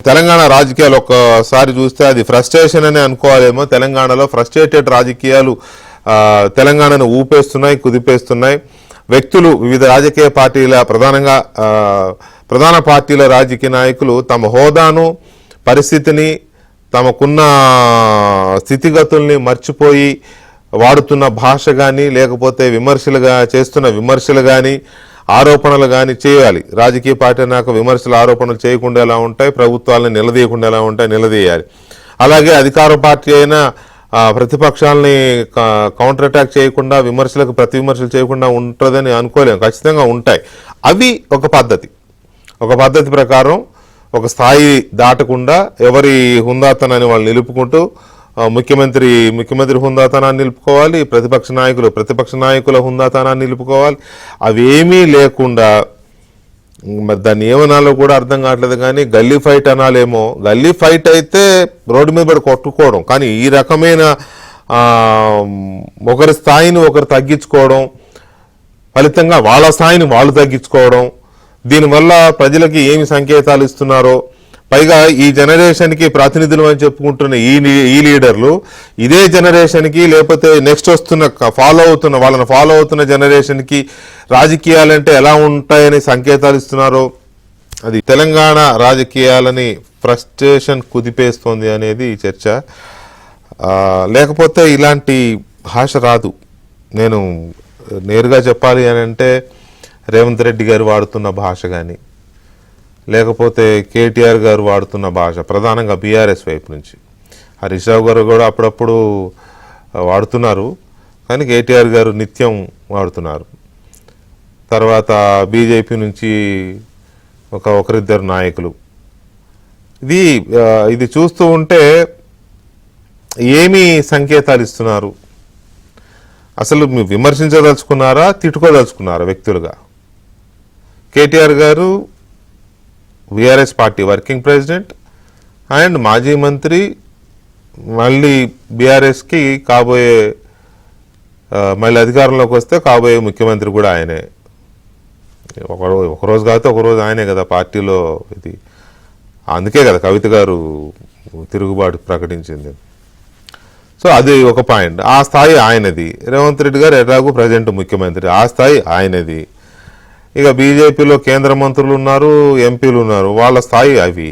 తెలంగాణ రాజకీయాలు ఒక్కసారి చూస్తే అది ఫ్రస్ట్రేషన్ అని అనుకోవాలేమో. తెలంగాణలో ఫ్రస్ట్రేటెడ్ రాజకీయాలు తెలంగాణను ఊపేస్తున్నాయి, కుదిపేస్తున్నాయి. వ్యక్తులు, వివిధ రాజకీయ పార్టీల ప్రధాన పార్టీల రాజకీయ నాయకులు తమ హోదాను, పరిస్థితిని, తమకున్న స్థితిగతుల్ని మర్చిపోయి వాడుతున్న భాష కానీ, లేకపోతే చేస్తున్న విమర్శలు కానీ, ఆరోపణలు కానీ చేయాలి. రాజకీయ పార్టీ నాకు విమర్శలు, ఆరోపణలు చేయకుండా ఎలా ఉంటాయి, ప్రభుత్వాలను నిలదీయకుండా ఎలా ఉంటాయి, నిలదీయాలి. అలాగే అధికార పార్టీ అయినా ప్రతిపక్షాలని కౌంటర్ అటాక్ చేయకుండా, ప్రతి విమర్శలు చేయకుండా ఉంటుందని అనుకోలేము. ఖచ్చితంగా ఉంటాయి. అవి ఒక పద్ధతి ప్రకారం ఒక స్థాయి దాటకుండా ఎవరి హుందాతనాన్ని వాళ్ళు నిలుపుకుంటూ ముఖ్యమంత్రి హుందాతనాన్ని నిలుపుకోవాలి, ప్రతిపక్ష నాయకుల హుందాతనాన్ని నిలుపుకోవాలి. అవేమీ లేకుండా మరి దాన్ని ఏమనాలో కూడా అర్థం కావట్లేదు. కానీ గల్లీ ఫైట్ అనాలేమో. గల్లీ ఫైట్ అయితే రోడ్డు మీద పడి కొట్టుకోవడం, కానీ ఈ రకమైన ఒకరి స్థాయిని ఒకరు తగ్గించుకోవడం, ఫలితంగా వాళ్ళ స్థాయిని వాళ్ళు తగ్గించుకోవడం, దీనివల్ల ప్రజలకి ఏమి సంకేతాలు ఇస్తున్నారో, పైగా ఈ జనరేషన్కి ప్రాతినిధులు అని చెప్పుకుంటున్న ఈ లీడర్లు ఇదే జనరేషన్కి, లేకపోతే నెక్స్ట్ వస్తున్న వాళ్ళని ఫాలో అవుతున్న జనరేషన్కి రాజకీయాలంటే ఎలా ఉంటాయని సంకేతాలు ఇస్తున్నారో, అది తెలంగాణ రాజకీయాలని ఫ్రస్ట్రేషన్ కుదిపేస్తోంది అనేది చర్చ. లేకపోతే ఇలాంటి భాష రాదు. నేను నేరుగా చెప్పాలి అని అంటే రేవంత్ రెడ్డి గారు వాడుతున్న భాష కానీ, లేకపోతే కేటీఆర్ గారు వాడుతున్న భాష, ప్రధానంగా బీఆర్ఎస్ వైపు నుంచి హరీష్ రావు గారు కూడా అప్పుడప్పుడు వాడుతున్నారు, కానీ కేటీఆర్ గారు నిత్యం వాడుతున్నారు. తర్వాత బీజేపీ నుంచి ఒకరిద్దరు నాయకులు. ఇది చూస్తూ ఉంటే ఏమి సంకేతాలు ఇస్తున్నారు? అసలు విమర్శించదలుచుకున్నారా, తిట్టుకోదలుచుకున్నారా వ్యక్తులుగా? కేటీఆర్ గారు BRS party working president and మాజీ మంత్రి, మళ్ళీ బీఆర్ఎస్కి మళ్ళీ అధికారంలోకి వస్తే కాబోయే ముఖ్యమంత్రి కూడా ఆయనే. ఒకరోజు కాకపోతే ఒకరోజు ఆయనే కదా పార్టీలో. ఇది అందుకే కదా కవిత గారు తిరుగుబాటు ప్రకటించింది. సో అది ఒక పాయింట్. ఆ స్థాయి ఆయనది. రేవంత్ రెడ్డి గారు ఎలాగూ ప్రజెంట్ ముఖ్యమంత్రి, ఆ స్థాయి ఆయనది. ఇక బీజేపీలో కేంద్ర మంత్రులు ఉన్నారు, ఎంపీలు ఉన్నారు, వాళ్ళ స్థాయి అవి.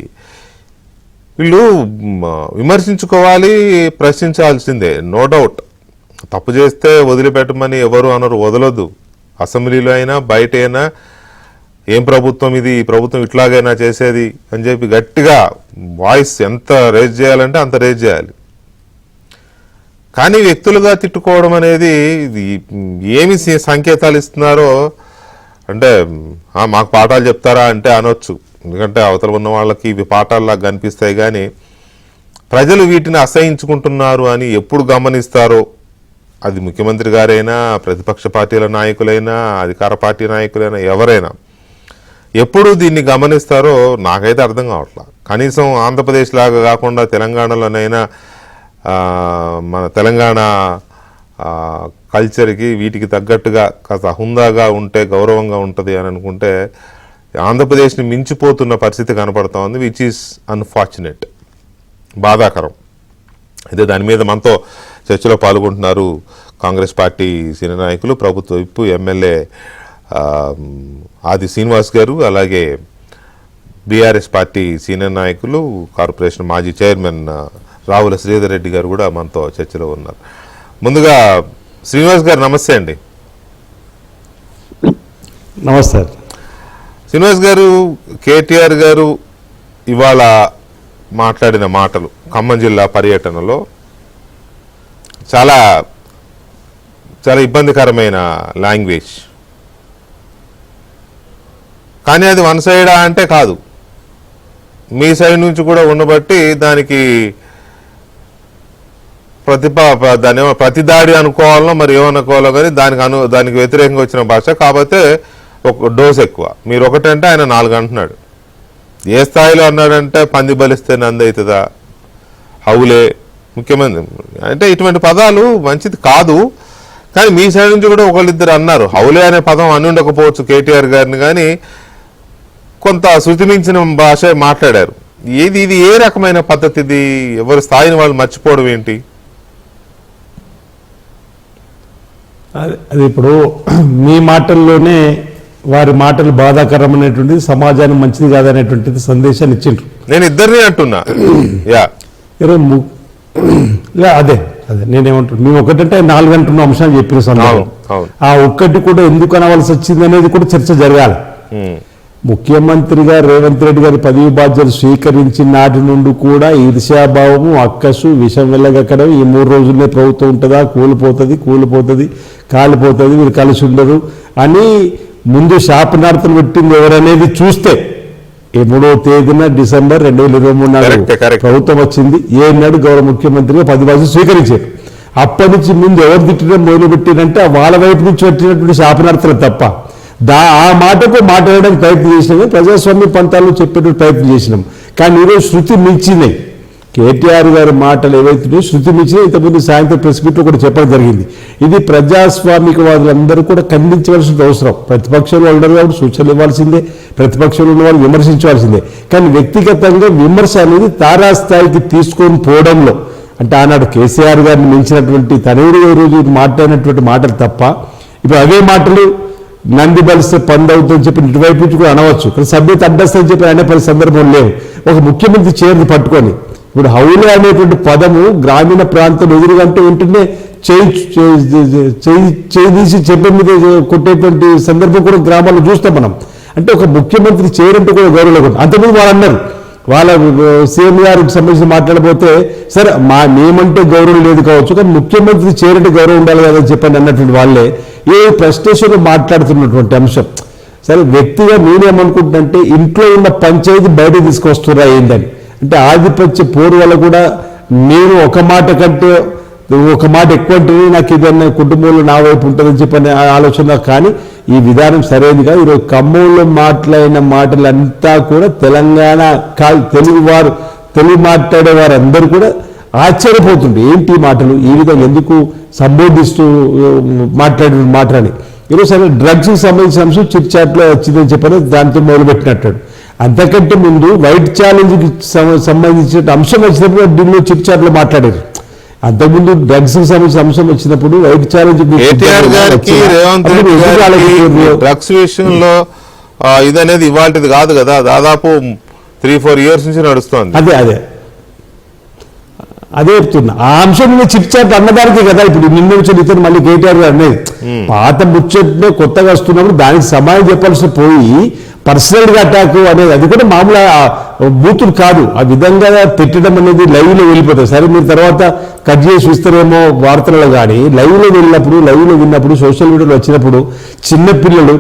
వీళ్ళు విమర్శించుకోవాలి, ప్రశ్నించాల్సిందే, నో డౌట్. తప్పు చేస్తే వదిలిపెట్టమని ఎవరు అనరు, వదలొద్దు. అసెంబ్లీలో అయినా బయట అయినా ఏం ప్రభుత్వం ఇది, ప్రభుత్వం ఇట్లాగైనా చేసేది అని చెప్పి గట్టిగా వాయిస్ ఎంత రేజ్ చేయాలంటే అంత రేజ్ చేయాలి. కానీ వ్యక్తులుగా తిట్టుకోవడం అనేది ఏమి సంకేతాలు ఇస్తున్నారో అంటే, మాకు పాఠాలు చెప్తారా అంటే అనొచ్చు. ఎందుకంటే అవతల ఉన్న వాళ్ళకి ఇవి పాఠాల్లాగా కనిపిస్తాయి. కానీ ప్రజలు వీటిని అసహించుకుంటున్నారు అని ఎప్పుడు గమనిస్తారో, అది ముఖ్యమంత్రి గారైనా, ప్రతిపక్ష పార్టీల నాయకులైనా, అధికార పార్టీ నాయకులైనా, ఎవరైనా ఎప్పుడు దీన్ని గమనిస్తారో నాకైతే అర్థం కావట్లా. కనీసం ఆంధ్రప్రదేశ్ లాగా కాకుండా తెలంగాణలోనైనా మన తెలంగాణ కల్చర్కి వీటికి తగ్గట్టుగా కాస్త హుందాగా ఉంటే గౌరవంగా ఉంటుంది అని అనుకుంటే ఆంధ్రప్రదేశ్ని మించిపోతున్న పరిస్థితి కనపడుతూ ఉంది, విచ్ ఈస్ అన్ఫార్చునేట్, బాధాకరం. అయితే దాని మీద మనతో చర్చలో పాల్గొంటున్నారు కాంగ్రెస్ పార్టీ సీనియర్ నాయకులు, ప్రభుత్వ విప్, ఎమ్మెల్యే ఆది శ్రీనివాస్ గారు, అలాగే బీఆర్ఎస్ పార్టీ సీనియర్ నాయకులు, కార్పొరేషన్ మాజీ చైర్మన్ రావుల శ్రీధర్ రెడ్డి గారు కూడా మనతో చర్చలో ఉన్నారు. ముందుగా శ్రీనివాస్ గారు నమస్తే అండి. నమస్తే శ్రీనివాస్ గారు, కేటీఆర్ గారు ఇవాళ మాట్లాడిన మాటలు ఖమ్మం జిల్లా పర్యటనలో చాలా చాలా ఇబ్బందికరమైన లాంగ్వేజ్. కానీ అది వన్ సైడా అంటే కాదు, మీ సైడ్ నుంచి కూడా ఉండబట్టి దానికి ప్రతిదాడి అనుకోవాలనో మరి ఏమనుకోవాలో, కానీ దానికి వ్యతిరేకంగా వచ్చిన భాష. కాకపోతే ఒక డోస్ ఎక్కువ. మీరు ఒకటంటే ఆయన 4 అంటున్నాడు. ఏ స్థాయిలో అన్నాడంటే పంది బలిస్తే నందవుతుందా, హౌలే, ముఖ్యమంత్రి అంటే ఇటువంటి పదాలు మంచిది కాదు. కానీ మీ సైడ్ నుంచి కూడా ఒకళ్ళిద్దరు అన్నారు. హౌలే అనే పదం అని ఉండకపోవచ్చు కేటీఆర్ గారిని, కానీ కొంత శృతిమించిన భాష మాట్లాడారు. ఇది ఏ రకమైన పద్ధతి? ఇది ఎవరి స్థాయిని వాళ్ళు మర్చిపోవడం ఏంటి? అది ఇప్పుడు మీ మాటల్లోనే వారి మాటలు బాధాకరమైనటువంటిది, సమాజానికి మంచిది కాదనేటువంటిది సందేశాన్ని ఇచ్చిండ్రు. నేను ఇద్దరిని అంటున్నా. అదే అదే నేనేమంటున్నా, మేము ఒకటంటే 4 అంటున్న అంశాలు చెప్పిన సందర్భం, ఆ ఒక్కటి కూడా ఎందుకు అనవలసి వచ్చింది అనేది కూడా చర్చ జరగాలి. ముఖ్యమంత్రిగా రేవంత్ రెడ్డి గారి పదవి బాధ్యతలు స్వీకరించిన నాటి నుండి కూడా ఈర్ష్యాభావము, అక్కసు, విషం వెళ్ళగక్కడం, ఈ 3 రోజుల్లో ప్రభుత్వం ఉంటుందా, కూలిపోతుంది కాలిపోతుంది, వీరు కలిసి ఉండరు అని ముందు శాపనార్థం పెట్టింది ఎవరనేది చూస్తే, 3వ తేదీన డిసెంబర్ 2023 నాడు ప్రభుత్వం వచ్చింది. ఏనాడు గౌరవ ముఖ్యమంత్రిగా పదవి బాధ్యతలు స్వీకరించారు. అప్పటి నుంచి ముందు ఎవరు తిట్టడం మొదలుపెట్టినంటే వాళ్ళ వైపు నుంచి వచ్చినటువంటి శాపనార్థాలు తప్ప ఆ మాటకు మాట్లాడడానికి ప్రయత్నం చేసినాము. ప్రజాస్వామ్య పంతాలు చెప్పేటువంటి ప్రయత్నం చేసినాం. కానీ ఈరోజు శృతి మించినాయి. కేటీఆర్ గారి మాటలు ఏవైతే శృతి మించినాయి, ఇంతకుముందు సాయంత్రం ప్రెస్ మీట్లో కూడా చెప్పడం జరిగింది. ఇది ప్రజాస్వామికవాదులందరూ కూడా ఖండించవలసిన అవసరం. ప్రతిపక్షంలో ఉండరు కాబట్టి సూచనలు ఇవ్వాల్సిందే, ప్రతిపక్షంలో ఉన్న వాళ్ళు విమర్శించవలసిందే. కానీ వ్యక్తిగతంగా విమర్శ అనేది తారాస్థాయికి తీసుకొని పోవడంలో, అంటే ఆనాడు కేసీఆర్ గారిని మించినటువంటి తనయుడు రోజు మాట్లాడినటువంటి మాటలు తప్ప, ఇప్పుడు అవే మాటలు నంది బలిస్తే పందవుతుందని చెప్పి ఇటువైపు నుంచి కూడా అనవచ్చు. కానీ సభ్యత అడ్డస్తని చెప్పి అనే పరి సందర్భం లేవు. ఒక ముఖ్యమంత్రి చేరుని పట్టుకొని ఇప్పుడు హౌలే అనేటువంటి పదము గ్రామీణ ప్రాంతం ఎదురుగంటే ఉంటేనే చేయి తీసి చెప్పే మీద కొట్టేటువంటి సందర్భం కూడా గ్రామాల్లో చూస్తాం మనం. అంటే ఒక ముఖ్యమంత్రి చేరంటే కూడా గౌరవం లేకుండా. అంతకుముందు వాళ్ళు అన్నారు, వాళ్ళ సీఎం గారికి సంబంధించి మాట్లాడబోతే సరే మేమంటే గౌరవం లేదు కావచ్చు, కానీ ముఖ్యమంత్రి చేరంటే గౌరవం ఉండాలి కదా అని చెప్పండి అన్నటువంటి వాళ్ళే ఏ ప్రశ్నేషన్లో మాట్లాడుతున్నటువంటి అంశం. సరే వ్యక్తిగా నేనేమనుకుంటున్నంటే ఇంట్లో ఉన్న పంచాయతీ బయట తీసుకొస్తున్నా ఏందని, అంటే ఆధిపత్య పోరు వల్ల కూడా నేను ఒక మాట కంటే ఒక మాట ఎక్కువ అంటేనే నాకు ఏదన్నా కుటుంబంలో నా వైపు ఉంటుందని చెప్పని ఆలోచన. కానీ ఈ విధానం సరైనదిగా ఈరోజు ఖమ్మంలో మాట్లాడిన మాటలంతా కూడా తెలంగాణ తెలుగు మాట్లాడే వారందరూ కూడా ఆశ్చర్యపోతుండే, ఏంటి మాటలు ఈ విధంగా ఎందుకు సంబోధిస్తూ మాట్లాడిన మాటని. ఈరోజు సరే డ్రగ్స్కి సంబంధించిన అంశం చిట్ చాట్లో వచ్చిందని చెప్పని దాంతో మొదలుపెట్టినట్టు. అంతకంటే ముందు వైట్ ఛాలెంజ్కి సంబంధించిన అంశం వచ్చినప్పుడు ఢిల్లీలో చిట్ చాట్లో మాట్లాడారు. అంతకుముందు డ్రగ్స్ కి సంబంధించిన అంశం వచ్చినప్పుడు వైట్ ఛాలెంజ్ డ్రగ్స్ విషయంలో ఇదనేది ఇవాళది కాదు కదా, దాదాపు 3-4 years నుంచి నడుస్తుంది. అదే చెప్తున్నా. ఆ అంశం చిట్ చాట్ అన్నదానికే కదా ఇప్పుడు నిన్న వచ్చిన ఇతను మళ్ళీ కేటీఆర్ గారు అనేది. పాత ముచ్చట్నే కొత్తగా వస్తున్నప్పుడు దానికి సమాధానం చెప్పాల్సి పోయి పర్సనల్ గా అటాక్ అనేది అది కూడా మామూలు బూతులు కాదు. ఆ విధంగా పెట్టడం అనేది లైవ్ లో వెళ్ళిపోతుంది. సరే మీరు తర్వాత కట్ చేసి చూస్తారేమో వార్తలలో, కానీ లైవ్ లో విన్నప్పుడు సోషల్ మీడియాలో వచ్చినప్పుడు చిన్నపిల్లలు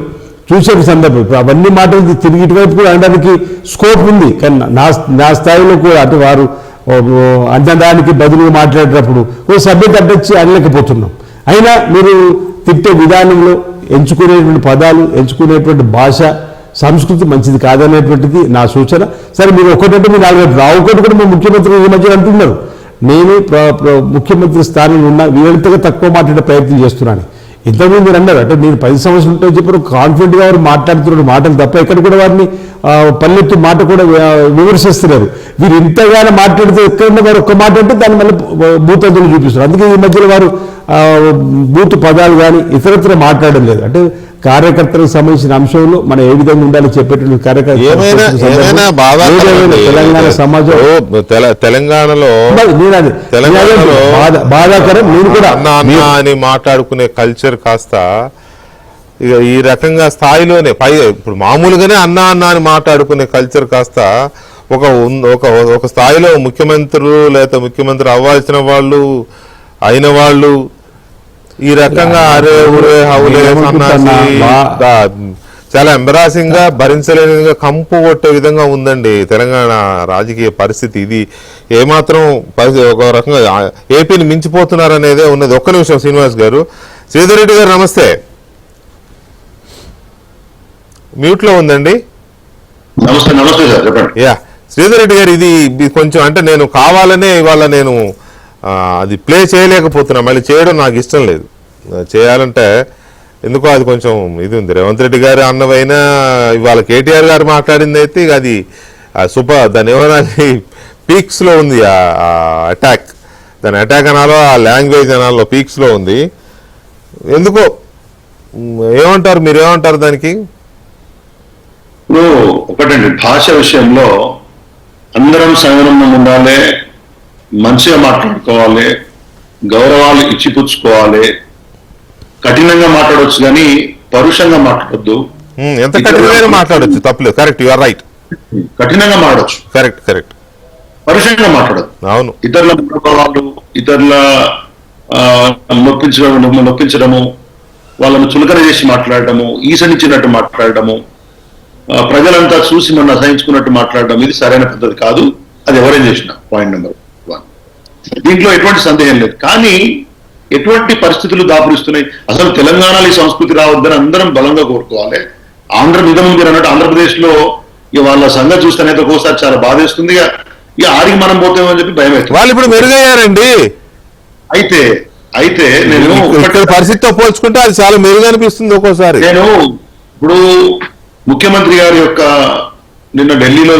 చూసే సందర్భం అవన్నీ మాటలు తిరిగి ఇటువైపు కూడా అనడానికి స్కోప్ ఉంది. కానీ నా స్థాయిలో కూడా అంటే వారు అన్నదానికి బదులుగా మాట్లాడేటప్పుడు ఓ సభ్యత అడ్డొచ్చి అనలేకపోతున్నాం. అయినా మీరు తిట్టే విధానంలో ఎంచుకునేటువంటి పదాలు, ఎంచుకునేటువంటి భాష, సంస్కృతి మంచిది కాదనేటువంటిది నా సూచన. సరే మీరు ఒకటంటే మీరు 4 ఒకటి కూడా మా ముఖ్యమంత్రి ఈ మధ్య అంటున్నారు, నేను ముఖ్యమంత్రి స్థానంలో ఉన్న వీళ్ళంతగా తక్కువ మాట్లాడే ప్రయత్నం చేస్తున్నాను. ఇంతకుముందు మీరు అన్నారు అంటే నేను 10 సంవత్సరాలు ఉంటే చెప్పారు కాన్ఫిడెంట్గా వారు మాట్లాడుతున్న మాటలు తప్ప ఎక్కడ కూడా వారిని పల్లెత్తు మాట కూడా విమర్శిస్తున్నారు. వీరు ఇంతగానో మాట్లాడితే ఎక్కడన్నా వారు ఒక్క మాట అంటే దాన్ని మళ్ళీ భూతంతులు చూపిస్తారు. అందుకే ఈ మధ్యలో వారు బూతు పదాలు కానీ ఇతరత్ర మాట్లాడడం లేదు. అంటే కార్యకర్తలకు సంబంధించిన అంశంలో మనం ఏ విధంగా ఉండాలో చెప్పేటువంటి తెలంగాణ సమాజం తెలంగాణలో బాధాకరం. నేను కూడా అన్న అని మాట్లాడుకునే కల్చర్ కాస్త ఇక ఈ రకంగా స్థాయిలోనే ఇప్పుడు మామూలుగానే అన్న అని మాట్లాడుకునే కల్చర్ కాస్త ఒక స్థాయిలో ముఖ్యమంత్రులు లేదా ముఖ్యమంత్రి అవ్వాల్సిన వాళ్ళు అయిన వాళ్ళు ఈ రకంగా అరే ఊరే హౌలే చాలా ఎంబరాసింగ్ గా భరించలేని కంపు కొట్టే విధంగా ఉందండి తెలంగాణ రాజకీయ పరిస్థితి. ఇది ఏమాత్రం ఒక రకంగా ఏపీని మించిపోతున్నారనేదే ఉన్నది. ఒక్క నిమిషం శ్రీనివాస్ గారు. శ్రీధర్ రెడ్డి గారు నమస్తే, మ్యూట్ లో ఉందండి. యా శ్రీధర్ రెడ్డి గారు, ఇది కొంచెం అంటే నేను కావాలనే ఇవాళ నేను అది ప్లే చేయలేకపోతున్నా. మళ్ళీ చేయడం నాకు ఇష్టం లేదు. చేయాలంటే ఎందుకో అది కొంచెం ఇది ఉంది. రేవంత్ రెడ్డి గారు అన్నవైనా ఇవాళ కేటీఆర్ గారు మాట్లాడింది అయితే ఇక అది దాని ఏమన్నా పీక్స్ లో ఉంది ఆ అటాక్. దాని అటాక్ అనాలో ఆ లాంగ్వేజ్ అనాలో పీక్స్ లో ఉంది. ఎందుకో ఏమంటారు, మీరు ఏమంటారు దానికి? ఇప్పుడు ఒకటండి, భాష విషయంలో అందరం సంయమనం ఉండాలి, మంచిగా మాట్లాడుకోవాలి, గౌరవాలు ఇచ్చిపుచ్చుకోవాలి, కఠినంగా మాట్లాడవచ్చు కానీ పరుషంగా మాట్లాడొద్దు. ఎంత కఠినంగా మాట్లాడొచ్చు, తప్పలేదు, కరెక్ట్, యు ఆర్ రైట్. కఠినంగా మాట్లాడొచ్చు, కరెక్ట్. పరుషంగా మాట్లాడదు. అవును. ఇతరుల మనోభావాలు, ఇతరుల నొప్పించడము, వాళ్ళను చులకన చేసి మాట్లాడటము, ఈసనిచ్చినట్టు మాట్లాడటము, ప్రజలంతా చూసి మన అసహించుకున్నట్టు మాట్లాడడం, ఇది సరైన పద్ధతి కాదు. అది ఎవరేం చేసిన పాయింట్ నెంబర్ 1. దీంట్లో ఎటువంటి సందేహం లేదు. కానీ ఎటువంటి పరిస్థితులు దాపురిస్తున్నాయి? అసలు తెలంగాణలో ఈ సంస్కృతి రావద్దని అందరం బలంగా కోరుకోవాలి. మీరు అన్నట్టు ఆంధ్రప్రదేశ్ లో ఇక వాళ్ళ సంగతి చూస్తేనైతే ఒక్కోసారి చాలా బాధేస్తుంది. ఇక ఆడికి మనం పోతామని చెప్పి భయం అవుతుంది. వాళ్ళు ఇప్పుడు మెరుగయ్యారండి. అయితే నేను పరిస్థితితో పోల్చుకుంటే అది చాలా మెరుగు అనిపిస్తుంది ఒక్కోసారి. నేను ఇప్పుడు ముఖ్యమంత్రి గారి యొక్క నిన్న ఢిల్లీలో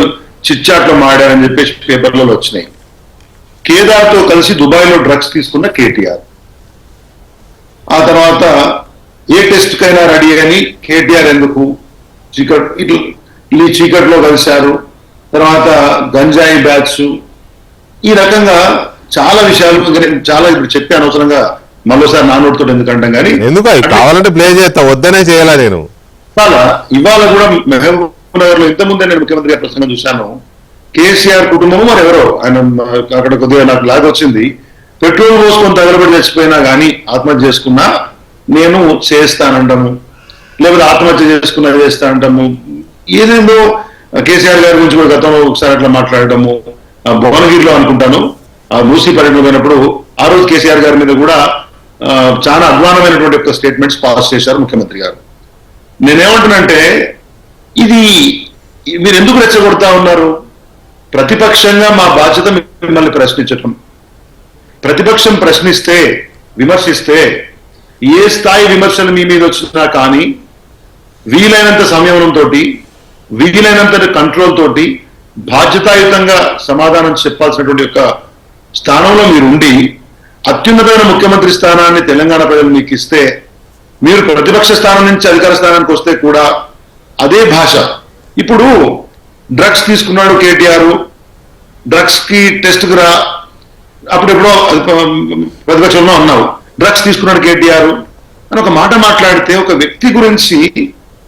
చిట్చాట్లో మాడారని చెప్పేసి పేపర్లలో వచ్చినాయి. కేదార్తో కలిసి దుబాయ్లో డ్రగ్స్ తీసుకున్న కేటీఆర్, ఆ తర్వాత ఏ టెస్ట్ కైనా రెడీ అని కేటీఆర్ ఎందుకు చీకట్లో కలిశారు, తర్వాత గంజాయి బ్యాచ్, ఈ రకంగా చాలా విషయాలు చాలా ఇప్పుడు చెప్పే అనవసరంగా మరోసారి నానోటితో ఎందుకంటాం కానీ ఎందుకు కావాలంటే ప్లే చేస్తా, వద్దనే చేయాలా నేను. ఇవాళ కూడా మహబూబ్ నగర్ లో ఇంతకుముందే నేను ముఖ్యమంత్రి గారి ప్రసంగం చూశాను. కేసీఆర్ కుటుంబము మరి ఎవరో ఆయన అక్కడ కొద్దిగా నాకు లాగ్ వచ్చింది, పెట్రోల్ పోసుకొని తగలబడి చచ్చిపోయినా కానీ ఆత్మహత్య చేసుకున్నా నేను చేస్తానంటాము, లేకపోతే ఆత్మహత్య చేసుకున్నా చేస్తానంటాము. ఏదేందో కేసీఆర్ గారి గురించి కూడా గతంలో ఒకసారి అట్లా మాట్లాడటము, భువనగిరిలో అనుకుంటాను మూసీ పర్యటన పోయినప్పుడు ఆ రోజు కేసీఆర్ గారి మీద కూడా చాలా అధ్వానమైనటువంటి యొక్క స్టేట్మెంట్స్ పాస్ చేశారు ముఖ్యమంత్రి గారు. నేనేమంటున్నానంటే ఇది మీరు ఎందుకు రెచ్చగొడతా ఉన్నారు? ప్రతిపక్షంగా మా బాధ్యత మిమ్మల్ని ప్రశ్నించటం. ప్రతిపక్షం ప్రశ్నిస్తే, విమర్శిస్తే, ఏ స్థాయి విమర్శలు మీ మీద వచ్చినా కానీ వీలైనంత సంయమనంతో, వీలైనంత కంట్రోల్ తోటి బాధ్యతాయుతంగా సమాధానం చెప్పాల్సినటువంటి యొక్క స్థానంలో మీరు ఉండి అత్యున్నతమైన ముఖ్యమంత్రి స్థానాన్ని తెలంగాణ ప్రజలు మీకు ఇస్తే, మీరు ప్రతిపక్ష స్థానం నుంచి అధికార స్థానానికి వస్తే కూడా అదే భాష. ఇప్పుడు డ్రగ్స్ తీసుకున్నాడు కేటీఆర్, డ్రగ్స్ కి టెస్ట్ కు రా, అప్పుడెప్పుడో ప్రతిపక్షంలో అన్నావు, డ్రగ్స్ తీసుకున్నాడు కేటీఆర్ అని ఒక మాట మాట్లాడితే, ఒక వ్యక్తి గురించి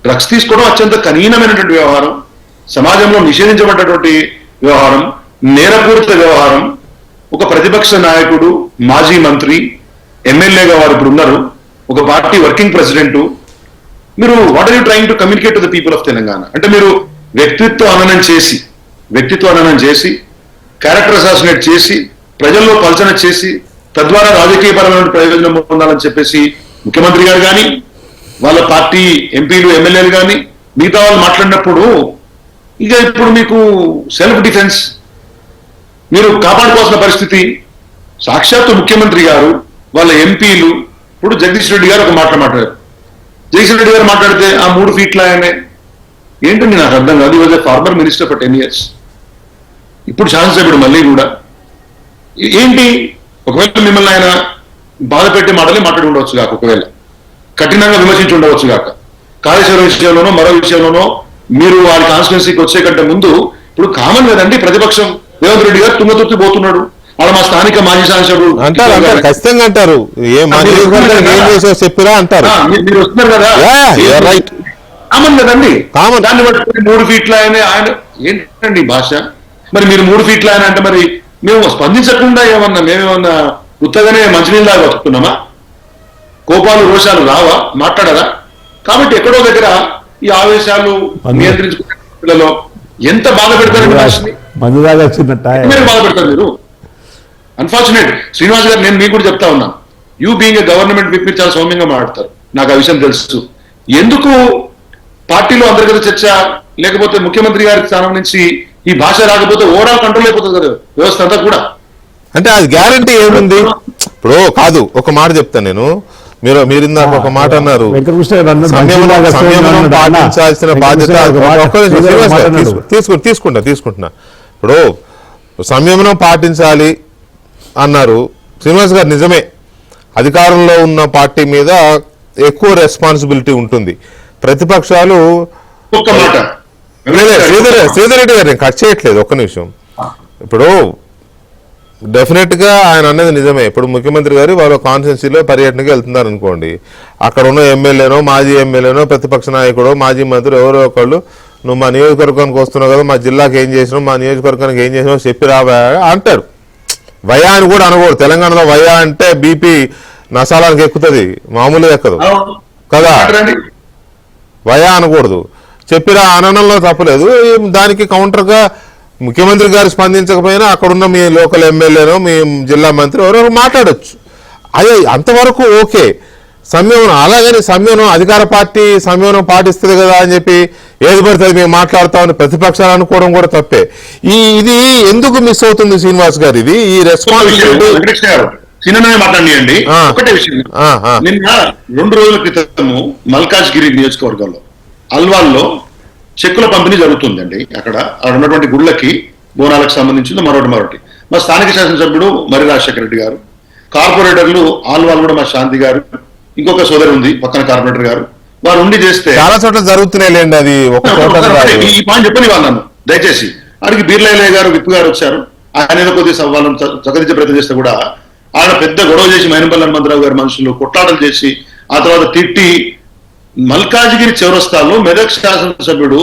డ్రగ్స్ తీసుకోవడం అత్యంత కఠినమైనటువంటి వ్యవహారం, సమాజంలో నిషేధించబడ్డటువంటి వ్యవహారం, నేరపూరిత వ్యవహారం. ఒక ప్రతిపక్ష నాయకుడు, మాజీ మంత్రి, ఎమ్మెల్యేగా వారు ఇప్పుడు ఉన్నారు, ఒక పార్టీ వర్కింగ్ ప్రెసిడెంట్, మీరు what are you trying to communicate to the people of Telangana? అంటే మీరు వ్యక్తిత్వ హననం చేసి క్యారెక్టర్ అసాసినేట్ చేసి ప్రజల్లో పల్చన చేసి తద్వారా రాజకీయపరమైన ప్రయోజనం పొందాలని చెప్పేసి ముఖ్యమంత్రి గారు కానీ వాళ్ళ పార్టీ ఎంపీలు ఎమ్మెల్యేలు కానీ మిగతా వాళ్ళు మాట్లాడినప్పుడు ఇక ఇప్పుడు మీకు సెల్ఫ్ డిఫెన్స్ మీరు కాపాడుకోవాల్సిన పరిస్థితి. సాక్షాత్తు ముఖ్యమంత్రి గారు, వాళ్ళ ఎంపీలు, ఇప్పుడు జగదీష్ రెడ్డి గారు ఒక మాట మాట్లాడారు. జగదీష్ రెడ్డి గారు మాట్లాడితే ఆ 3 ఫీట్ల ఆయనే ఏంటండి నాకు అర్థం కాదు. ఈ was a farmer minister for 10 years, ఇప్పుడు శాసనసభ్యుడు మళ్ళీ కూడా ఏంటి? ఒకవేళ మిమ్మల్ని ఆయన బాధ పెట్టే మాటలే మాట్లాడి ఉండవచ్చు కాక, ఒకవేళ కఠినంగా విమర్శించి ఉండవచ్చు కాక, కాళేశ్వరం విషయంలోనో మరో విషయంలోనో మీరు వారి కాన్స్టిట్యున్సీకి వచ్చే కంటే ముందు ఇప్పుడు కామన్ కదండి, ప్రతిపక్షం రేవంత్ రెడ్డి గారు తుంగతుర్తి పోతున్నాడు, వాళ్ళ మా స్థానిక మాజీ శాసనసభ్యుడు అంటారు, ఖచ్చితంగా అంటారు, చెప్పిరా అంటారు. మీరు వస్తున్నారు కదా, రైట్, కామన్ కదండి. దాన్ని బట్టి 3 ఫీట్ల ఆయన ఏంటండి భాష? మరి మీరు 3 ఫీట్ల ఆయన అంటే మరి మేము స్పందించకుండా మేమేమన్నా ఉత్తగానే మంచినీళ్ళు దాకా వస్తున్నామా? కోపాలు రోషాలు రావా? మాట్లాడరా? కాబట్టి ఎక్కడో దగ్గర ఈ ఆవేశాలు నియంత్రించుకునే పిల్లలో ఎంత బాధ పెడతారండి భాషని, మీరు బాధ పెడతారు. మీరు అన్ఫార్చునేట్ శ్రీనివాస్ గారు, నేను మీకు కూడా చెప్తా ఉన్నా, you being a government whip, మీరు చాలా సౌమ్యంగా మాట్లాడతారు, నాకు ఆ విషయం తెలుసు. ఎందుకు పార్టీలో అంతర్గత చర్చ లేకపోతే ముఖ్యమంత్రి గారి స్థానం నుంచి ఈ భాష రాకపోతే ఓవరాల్ కంట్రోల్ అయిపోతుంది కదా వ్యవస్థ అంతా కూడా. అంటే అది గ్యారంటీ ఏముంది? ఇప్పుడు కాదు, ఒక మాట చెప్తాను నేను. మీరు ఇందాక ఒక మాట అన్నారు, వెంకటకృష్ణ గారు అన్నారు, సంయమనం మంచినీళ్ళ సంయమనం అన్న. పాటించాల్సిన బాధ్యత. తీసుకుంటున్నా. ఇప్పుడు సంయమనం పాటించాలి అన్నారు శ్రీనివాస్ గారు, నిజమే. అధికారంలో ఉన్న పార్టీ మీద ఎక్కువ రెస్పాన్సిబిలిటీ ఉంటుంది. ప్రతిపక్షాలు ఒక్క మాట శ్రీధర్ రెడ్డి గారు, నేను కట్ చేయట్లేదు, ఒక్క నిమిషం. ఇప్పుడు డెఫినెట్ గా ఆయన అన్నది నిజమే. ఇప్పుడు ముఖ్యమంత్రి గారు వాళ్ళ కాన్స్టిట్యున్సీలో పర్యటనకి వెళ్తున్నారు అనుకోండి, అక్కడ ఉన్న ఎమ్మెల్యేనో మాజీ ఎమ్మెల్యేనో ప్రతిపక్ష నాయకుడో మాజీ మంత్రి ఎవరో ఒకళ్ళు, నువ్వు మా నియోజకవర్గానికి వస్తున్నావు కదా, మా జిల్లాకి ఏం చేసినావు, మా నియోజకవర్గానికి ఏం చేసినావు చెప్పి రావా అంటాడు. వయా అని కూడా అనకూడదు. తెలంగాణలో వయా అంటే బీపీ నసాలానికి ఎక్కుతుంది, మామూలుగా ఎక్కదు కదా. వయా అనకూడదు. చెప్పిరా అనడంలో తప్పలేదు. దానికి కౌంటర్గా ముఖ్యమంత్రి గారు స్పందించకపోయినా అక్కడున్న మీ లోకల్ ఎమ్మెల్యేనో మీ జిల్లా మంత్రి ఎవరో మాట్లాడొచ్చు. అదే అంతవరకు ఓకే. సంయమనం, అలాగని సంయమనం అధికార పార్టీ సంయమనం పాటిస్తుంది కదా అని చెప్పి ఏది పడుతుంది మేము మాట్లాడతామని ప్రతిపక్షాలు అనుకోవడం కూడా తప్పే. ఇది ఎందుకు మిస్ అవుతుంది శ్రీనివాస్ గారు? ఇది ఈ రెస్పాన్సిబిలిటీ చిన్ననే మాట్లాడియండి. ఒకటే విషయం, నిన్న 2 రోజుల క్రితము మల్కాజ్గిరి నియోజకవర్గంలో అల్వాల్లో చెక్కుల పంపిణీ జరుగుతుందండి. అక్కడ ఉన్నటువంటి గుళ్ళకి బోనాలకు సంబంధించింది మరొకటి. మా స్థానిక శాసనసభ్యుడు మరి రాజశేఖర రెడ్డి గారు, కార్పొరేటర్లు ఆల్వాల్ కూడా మా శాంతి గారు, ఇంకొక సోదరి ఉంది పక్కన కార్పొరేటర్ గారు, వారు ఉండి చేస్తే చాలా చోట్ల జరుగుతున్నాయి లేండి. అది ఈ పాయింట్ చెప్పని వాళ్ళను దయచేసి అడిగి బీర్లయ్య గారు విప్ గారు వచ్చారు. ఆయన ఏదో కొద్దిగా వాళ్ళని చక్కదించే ప్రయత్నం చేస్తే కూడా ఆయన పెద్ద గొడవ చేసి మైనంపల్లి హనుమంతరావు గారి మనుషులు కొట్లాటలు చేసి ఆ తర్వాత తిట్టి మల్కాజ్గిరి చౌరస్తాలో మెదక్ శాసనసభ్యుడు